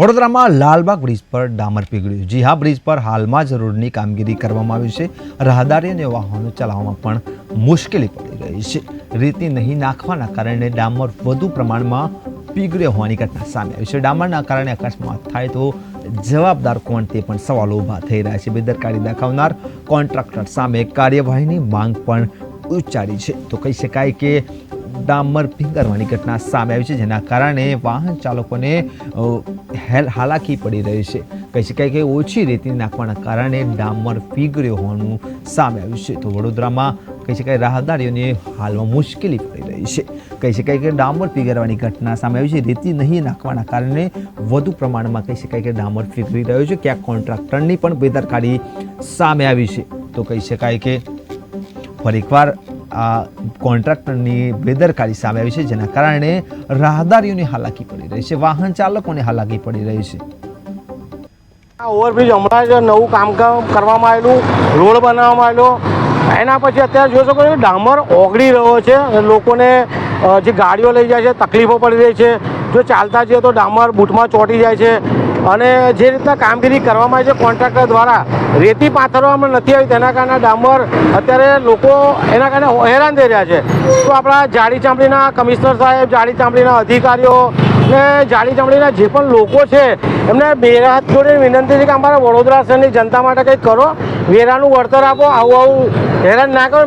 વડોદરામાં લાલબાગ બ્રિજ પર ડામર પીગળ્યું। જી હા, બ્રિજ પર હાલમાં જ રોડની કામગીરી કરવામાં આવી છે। રાહદારી અને વાહનો ચલાવવામાં પણ મુશ્કેલી પડી રહી છે। રેતી નહીં નાખવાના કારણે ડામર વધુ પ્રમાણમાં પીગળ્યો હોવાની ઘટના સામે આવી છે। ડામરના કારણે અકસ્માત થાય તો જવાબદાર કોણ તે પણ સવાલો ઊભા થઈ રહ્યા છે। બેદરકારી દાખવનાર કોન્ટ્રાક્ટર સામે કાર્યવાહીની માંગ પણ ઉચ્ચારી છે। તો કહી શકાય કે ડામર પીંગળવાની ઘટના સામે આવી છે, જેના કારણે વાહન ચાલકોને હાલાકી પડી રહી છે। કહી શકાય કે ઓછી રેતી નાખવાના કારણે ડામર પીગળ્યો હોવાનું સામે આવ્યું છે। તો વડોદરામાં કહી શકાય રાહદારીઓને હાલમાં મુશ્કેલી પડી રહી છે। કહી શકાય કે ડામર પીગળવાની ઘટના સામે આવી છે। રેતી નહીં નાખવાના કારણે વધુ પ્રમાણમાં કહી શકાય કે ડામર પીગળી રહ્યો છે। ક્યાંક કોન્ટ્રાક્ટરની પણ બેદરકારી સામે આવી છે। તો કહી શકાય કે ફરી એકવાર આ કોન્ટ્રાક્ટરની બેદરકારી સામે આવી છે, જેના કારણે રાહદારીઓને હાલાકી પડી રહી છે, વાહન ચાલકોને હાલાકી પડી રહી છે। આ ઓવરબ્રિજ હમણાં જ નવું કામકામ કરવામાં આવેલું, રોડ બનાવવામાં આવેલો, એના પછી અત્યારે જોઈ શકો છો ડામર ઓગળી રહ્યો છે। લોકોને જે ગાડીઓ લઈ જાય છે તકલીફો પડી રહી છે। જો ચાલતા જઈએ તો ડામર બૂટમાં ચોંટી જાય છે અને જે રીતના કામગીરી કરવામાં આવી છે કોન્ટ્રાક્ટર દ્વારા, રેતી પાથરવામાં નથી આવી, તેના કારણે ડામર અત્યારે લોકો એના કારણે હેરાન થઈ રહ્યા છે। તો આપણા જાડી ચામડીના કમિશનર સાહેબ, જાડી ચામડીના અધિકારીઓ ને જાડી ચામડીના જે પણ લોકો છે એમને બે હાથ જોડે વિનંતી છે કે અમારા વડોદરા શહેરની જનતા માટે કંઈક કરો, વેરાનું વળતર આપો, આવું હેરાન ના કરો।